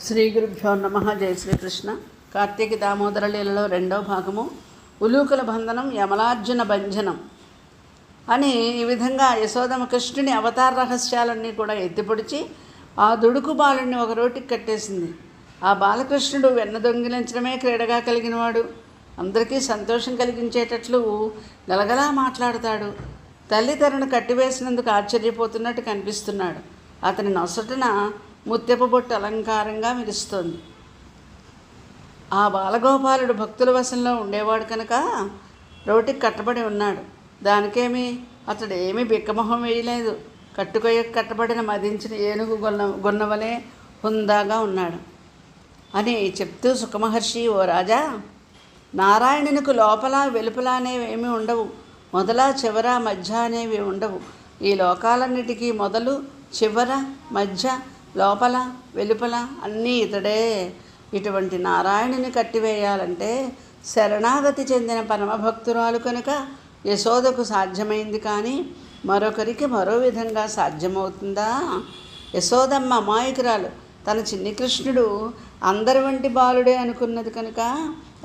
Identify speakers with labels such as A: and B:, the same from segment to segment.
A: శ్రీ గురుభ్యో నమః. జయ శ్రీకృష్ణ. కార్తీక దామోదర లీలలో రెండవ భాగము ఉలూకల బంధనం యమలార్జున భంజనం అని ఈ విధంగా యశోదమ్మ కృష్ణుని అవతార రహస్యాలన్నీ కూడా ఎత్తిపొడిచి ఆ దుడుకు బాలుడిని ఒక రోటికి కట్టేసింది. ఆ బాలకృష్ణుడు వెన్న దొంగిలించడమే క్రీడగా కలిగినవాడు. అందరికీ సంతోషం కలిగించేటట్లు గలగలా మాట్లాడతాడు. తల్లి తనను కట్టివేసినందుకు ఆశ్చర్యపోతున్నట్టు కనిపిస్తున్నాడు. అతని నొసటన ముత్యపు బొట్టు అలంకారంగా మెరుస్తోంది. ఆ బాలగోపాలుడు భక్తుల వశంలో ఉండేవాడు కనుక రోటికి కట్టబడి ఉన్నాడు. దానికేమి అతడు ఏమీ బిక్కమొహం వేయలేదు. కట్టబడిన మదించిన ఏనుగు గొన్నవలే హుందాగా ఉన్నాడు అని చెప్తూ సుఖమహర్షి, ఓ రాజా, నారాయణునికి లోపల వెలుపల అనేవి ఏమీ ఉండవు. మొదల చివర మధ్య అనేవి ఉండవు. ఈ లోకాలన్నిటికీ మొదలు చివర మధ్య లోపల వెలుపల అన్నీ ఇతడే. ఇటువంటి నారాయణుని కట్టివేయాలంటే శరణాగతి చెందిన పరమభక్తురాలు కనుక యశోదకు సాధ్యమైంది, కానీ మరొకరికి మరో విధంగా సాధ్యమవుతుందా? యశోదమ్మ అమాయకురాలు. తన చిన్ని కృష్ణుడు అందరి వంటి బాలుడే అనుకున్నది కనుక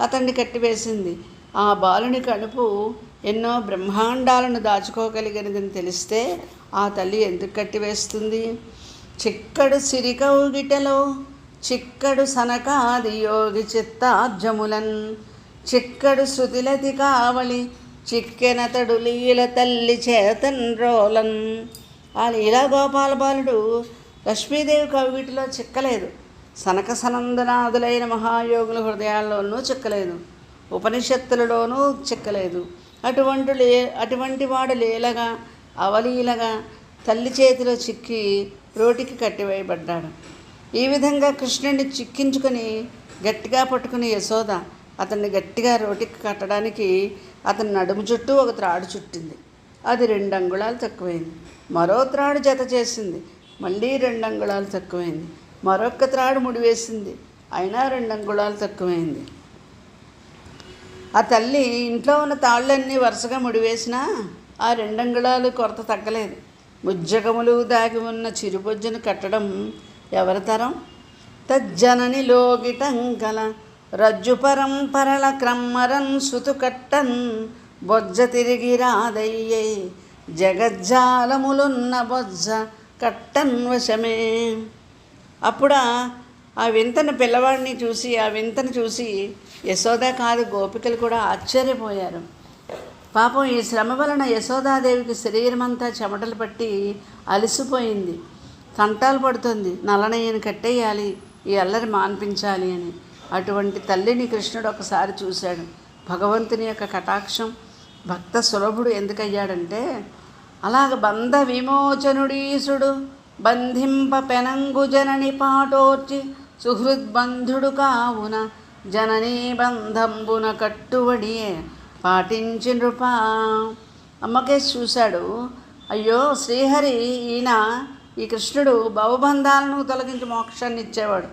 A: అతన్ని కట్టివేసింది. ఆ బాలుని కడుపు ఎన్నో బ్రహ్మాండాలను దాచుకోగలిగినదని తెలిస్తే ఆ తల్లి ఎందుకు కట్టివేస్తుంది? చిక్కడు సిరికౌగిటలో చిక్కడు సనకాది యోగి చిత్తార్జములన్ చిక్కడు శృతిలతి కావలి చిక్కెనతడు లీల తల్లి చేతన్ రోలన్. ఆ లీలా గోపాల బాలుడు లక్ష్మీదేవి కౌగిటిలో చిక్కలేదు. సనక సనందనాదులైన మహాయోగుల హృదయాల్లోనూ చిక్కలేదు. ఉపనిషత్తులలోనూ చిక్కలేదు. అటువంటి వాడు లీలగా అవలీలగా తల్లి చేతిలో చిక్కి రోటికి కట్టివేయబడ్డాడు. ఈ విధంగా కృష్ణుడిని చిక్కించుకొని గట్టిగా పట్టుకుని యశోద అతన్ని గట్టిగా రోటికి కట్టడానికి అతని నడుము చుట్టూ ఒక త్రాడు చుట్టింది. అది 2 అంగుళాలు తక్కువైంది. మరో త్రాడు జత చేసింది. మళ్ళీ 2 అంగుళాలు తక్కువైంది. మరొక త్రాడు ముడివేసింది. అయినా 2 అంగుళాలు తక్కువైంది. ఆ తల్లి ఇంట్లో ఉన్న తాళ్ళన్నీ వరుసగా ముడివేసినా ఆ 2 అంగుళాలు కొరత తగ్గలేదు. ముజ్జగములు దాగి ఉన్న చిరుబొజ్జను కట్టడం ఎవరి తరం? తజ్జనని లోగిటంకల రజ్జు పరంపరల క్రమ్మరన్ సుతు కట్టన్ బొజ్జ తిరిగి రాదయ్యే జగజ్జాలములున్న బొజ్జ కట్టన్ వశమే. అప్పుడు ఆ వింతను పిల్లవాడిని చూసి ఆ వింతను చూసి యశోద కాదు గోపికలు కూడా ఆశ్చర్యపోయారు. పాపం ఈ శ్రమ వలన యశోదాదేవికి శరీరమంతా చెమటలు పట్టి అలసిపోయింది. తంటాలు పడుతుంది. నల్లనయ్యని కట్టేయాలి, ఈ అల్లరి మాన్పించాలి అని. అటువంటి తల్లిని కృష్ణుడు ఒకసారి చూశాడు. భగవంతుని యొక్క కటాక్షం భక్త సులభుడు ఎందుకయ్యాడంటే, అలాగ బంధ విమోచనుడీసుడు బంధింప పెనంగు జనని పాటోర్చి సుహృద్బంధుడు కావున జననీ బంధంబున కట్టుబడియే పాటించి నృపా. అమ్మకేసి చూశాడు. అయ్యో శ్రీహరి, ఈ కృష్ణుడు భవబంధాలను తొలగించి మోక్షాన్ని ఇచ్చేవాడు.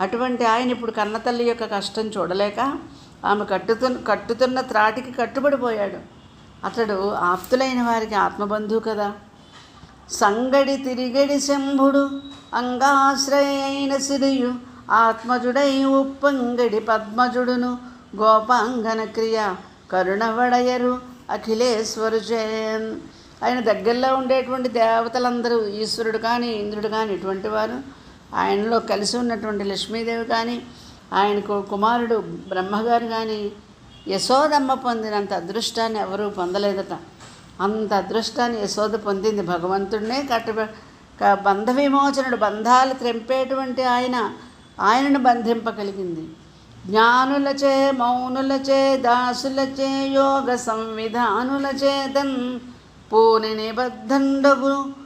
A: అటువంటి ఆయన ఇప్పుడు కన్నతల్లి యొక్క కష్టం చూడలేక ఆమె కట్టుతున్న త్రాటికి కట్టుబడిపోయాడు. అతడు ఆప్తులైన వారికి ఆత్మబంధువు కదా. సంగడి తిరిగడి శంభుడు అంగాశ్రయైన సిరియు ఆత్మజుడై ఉప్పంగడి పద్మజుడును గోపాంగన క్రియ కరుణవడయరు అఖిలేశ్వరు జయన్. ఆయన దగ్గరలో ఉండేటువంటి దేవతలందరూ, ఈశ్వరుడు కానీ ఇంద్రుడు కానీ ఇటువంటి వారు, ఆయనలో కలిసి ఉన్నటువంటి లక్ష్మీదేవి కానీ, ఆయనకు కుమారుడు బ్రహ్మగారు కానీ యశోదమ్మ పొందినంత అదృష్టాన్ని ఎవరూ పొందలేదట. అంత అదృష్టాన్ని యశోద పొందింది. భగవంతుడినే బంధ విమోచనుడు, బంధాలు త్రెంపేటువంటి ఆయనను బంధింపగలిగింది. జ్ఞానులచే మౌనులచే దాసులచే యోగ సంవిధానులచేతన్ పూని నిబద్ధండగునే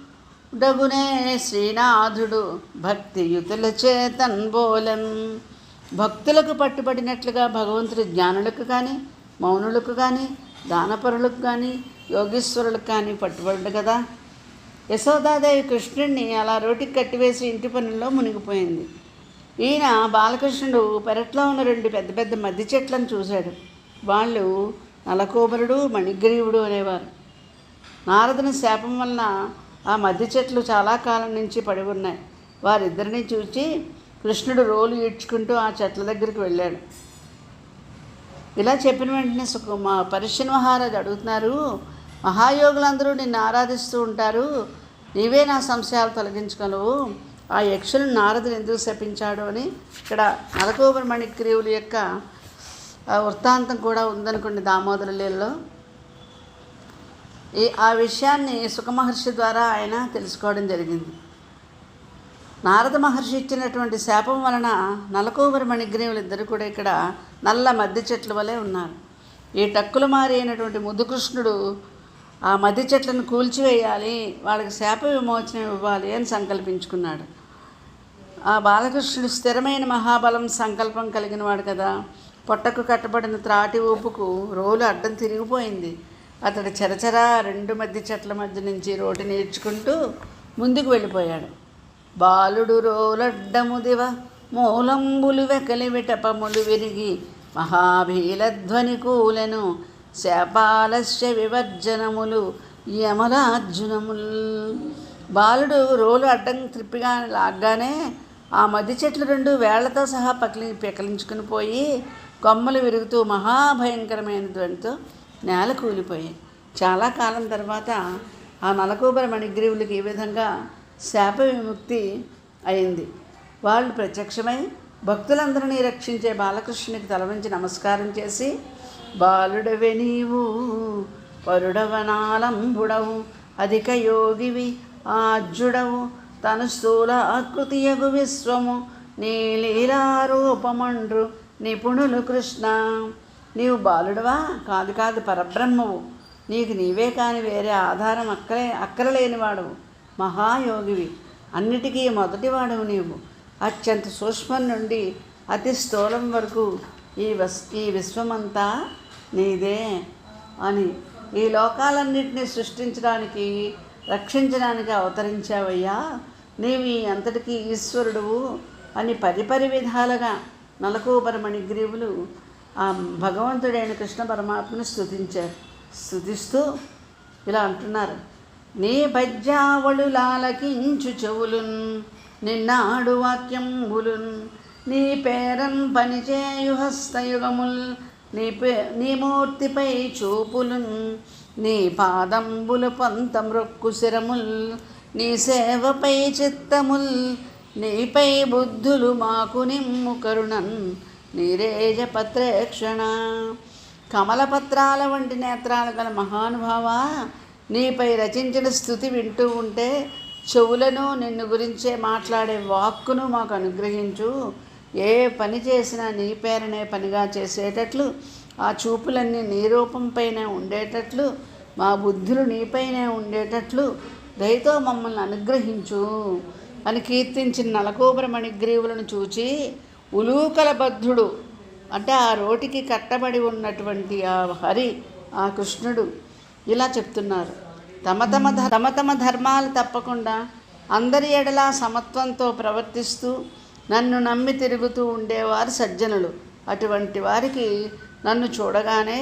A: శ్రీనాథుడు భక్తియుతుల చేతన్ బోలన్. భక్తులకు పట్టుబడినట్లుగా భగవంతుడు జ్ఞానులకు కానీ మౌనులకు కానీ దానపరులకు కానీ యోగీశ్వరులకు కానీ పట్టుబడ్డు కదా. యశోదాదేవి కృష్ణుడిని అలా రోటికి కట్టివేసి ఇంటి పనుల్లో మునిగిపోయింది. ఈయన బాలకృష్ణుడు పెరట్లో ఉన్న 2 పెద్ద పెద్ద మద్ది చెట్లను చూశాడు. వాళ్ళు నలకోబరుడు మణిగ్రీవుడు అనేవారు. నారదుని శాపం వలన ఆ మద్ది చెట్లు చాలా కాలం నుంచి పడి ఉన్నాయి. వారిద్దరిని చూచి కృష్ణుడు రోలు ఈడ్చుకుంటూ ఆ చెట్ల దగ్గరికి వెళ్ళాడు. ఇలా చెప్పిన వెంటనే పరీక్ష మహారాజు అడుగుతున్నారు, మహాయోగులందరూ నిన్ను ఆరాధిస్తూ ఉంటారు, నీవే నా సంశయాలు తొలగించగలవు, ఆ యక్షులు నారదుని ఎందుకు శపించాడు అని ఇక్కడ నలకూబర మణిగ్రీవుల యొక్క వృత్తాంతం కూడా ఉందనుకోండి దామోదర లీలలో. ఆ విషయాన్ని సుఖమహర్షి ద్వారా ఆయన తెలుసుకోవడం జరిగింది. నారద మహర్షి ఇచ్చినటువంటి శాపం వలన నలకూబర మణిగ్రీవులు ఇద్దరు కూడా ఇక్కడ నల్ల మద్ది చెట్ల వలె ఉన్నారు. ఈ టక్కుల మారి అయినటువంటి ముద్దుకృష్ణుడు ఆ మద్ది చెట్లను కూల్చివేయాలి, వాళ్ళకి శాప విమోచనం ఇవ్వాలి అని సంకల్పించుకున్నాడు. ఆ బాలకృష్ణుడు స్థిరమైన మహాబలం సంకల్పం కలిగిన వాడు కదా. పొట్టకు కట్టబడిన త్రాటి ఊపుకు రోలు అడ్డం తిరిగిపోయింది. అతడు చరచరా 2 మద్ది చెట్ల మధ్య నుంచి రోటి నేర్చుకుంటూ ముందుకు వెళ్ళిపోయాడు. బాలుడు రోలడ్డము దివ మూలంబులు వెకలి విటపములు విరిగి మహాభీలధ్వని కూలెను శాపాలస్య వివర్జనములు యమలార్జునముల్. బాలుడు రోలు అడ్డం త్రిప్పిగా లాగ్గానే ఆ మద్ది చెట్లు 2 వేళ్లతో సహా పెకలించుకుని పోయి కొమ్మలు విరుగుతూ మహాభయంకరమైన ధ్వనితో నేల కూలిపోయాయి. చాలా కాలం తర్వాత ఆ నలకూబర మణిగ్రీవులకి ఈ విధంగా శాప విముక్తి అయింది. వాళ్ళు ప్రత్యక్షమై భక్తులందరినీ రక్షించే బాలకృష్ణునికి తలవంచి నమస్కారం చేసి, బాలుడవే నీవు పరుడవనాలంబుడవు అధిక యోగివి ఆజ్జుడవు తను స్థూల ఆకృతియగు విశ్వము నీ లీలారూపమండ్రు నిపుణులు కృష్ణ. నీవు బాలుడవా? కాదు పరబ్రహ్మవు. నీకు నీవే కాని వేరే ఆధారం అక్కరలేనివాడవు. మహాయోగివి, అన్నిటికీ మొదటివాడవు నీవు. అత్యంత సూక్ష్మం నుండి అతి స్థూలం వరకు ఈ విశ్వమంతా నీదే అని, ఈ లోకాలన్నింటినీ సృష్టించడానికి రక్షించడానికి అవతరించావయ్యా, నీవు ఈ అంతటికీ ఈశ్వరుడువు అని పరిపరి విధాలుగా నలకూబర మణిగ్రీవులు ఆ భగవంతుడైన కృష్ణ పరమాత్మను స్తుతిస్తూ ఇలా అంటున్నారు. నీ పద్యావళు లాలకించు చెవులున్ నిన్నాడు వాక్యంబులున్ నీ పేరన్ పనిచేయు హస్తయుగముల్ నీ మూర్తిపై చూపులున్ నీ పాదంబులు పంత మృక్కు శిరముల్ నీ సేవపై చిత్తముల్ నీపై బుద్ధులు మాకు నిమ్ము కరుణన్ నీరేజ పత్రేక్షణ. కమలపత్రాల వంటి నేత్రాలు గల మహానుభావ, నీపై రచించిన స్తుతి వింటూ ఉంటే చెవులను నిన్ను గురించే మాట్లాడే వాక్కును మాకు అనుగ్రహించు. ఏ పని చేసినా నీ పేరునే పనిగా చేసేటట్లు, ఆ చూపులన్నీ నీ రూపంపైనే ఉండేటట్లు, మా బుద్ధులు నీపైనే ఉండేటట్లు దయతో మమ్మల్ని అనుగ్రహించు అని కీర్తించిన నలకూబర మణిగ్రీవులను చూచి ఉలూకల బద్ధుడు అంటే ఆ రోటికి కట్టబడి ఉన్నటువంటి ఆ హరి, ఆ కృష్ణుడు ఇలా చెప్తున్నారు. తమ తమ ధర్మాలు తప్పకుండా అందరి ఎడలా సమత్వంతో ప్రవర్తిస్తూ నన్ను నమ్మి తిరుగుతూ ఉండేవారు సజ్జనులు. అటువంటి వారికి నన్ను చూడగానే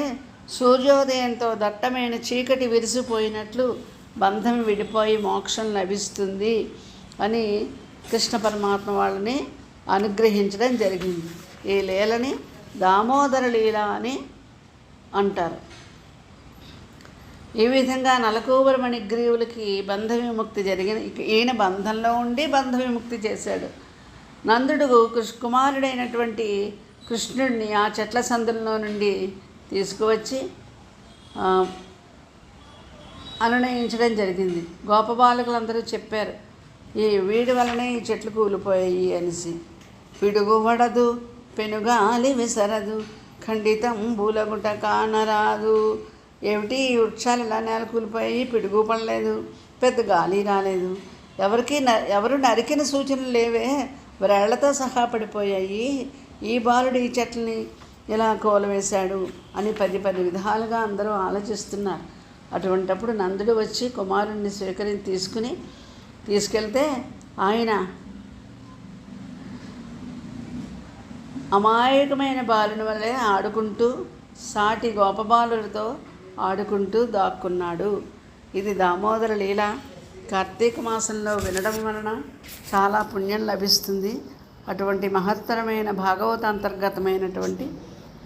A: సూర్యోదయంతో దట్టమైన చీకటి విరిసిపోయినట్లు బంధం విడిపోయి మోక్షం లభిస్తుంది అని కృష్ణ పరమాత్మ వాళ్ళని అనుగ్రహించడం జరిగింది. ఈ లీలని దామోదర లీల అని అంటారు. ఈ విధంగా నలకూబర మణిగ్రీవులకి బంధ విముక్తి జరిగిన, ఈయన బంధంలో ఉండి బంధ విముక్తి చేశాడు. నందుడు కుమారుడైనటువంటి కృష్ణుడిని ఆ చెట్ల సందుల్లో నుండి తీసుకువచ్చి అనునయించడం జరిగింది. గోపబాలకులందరూ చెప్పారు, ఈ వీడి వలనే ఈ చెట్లు కూలిపోయాయి అనేసి. పిడుగు వడదు పెనుగాలి విసరదు ఖండితం బూలగుట కానరాదు. ఏమిటి ఈ వృక్షాలు ఇలా నేల కూలిపోయాయి, పిడుగు పడలేదు, పెద్ద గాలి రాలేదు, ఎవరు నరికిన సూచనలు లేవే, వ్రేళ్లతో సహా పడిపోయాయి, ఈ బాలుడు ఈ చెట్లని ఇలా కూలవేశాడు అని 10 విధాలుగా అందరూ ఆలోచిస్తున్నారు. అటువంటప్పుడు నందుడు వచ్చి కుమారుణ్ణి తీసుకెళ్తే ఆయన అమాయకమైన బాలుని వల్లే ఆడుకుంటూ సాటి గోపబాలులతో ఆడుకుంటూ దాక్కున్నాడు. ఇది దామోదర లీల. కార్తీక మాసంలో వినడం వలన చాలా పుణ్యం లభిస్తుంది. అటువంటి మహత్తరమైన భాగవత అంతర్గతమైనటువంటి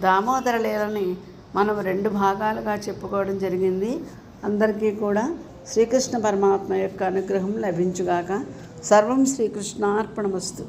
A: దామోదర లీలని మనం 2 భాగాలుగా చెప్పుకోవడం జరిగింది. అందరికీ కూడా శ్రీకృష్ణ పరమాత్మ యొక్క అనుగ్రహం లభించుగాక. సర్వం శ్రీకృష్ణార్పణమస్తు.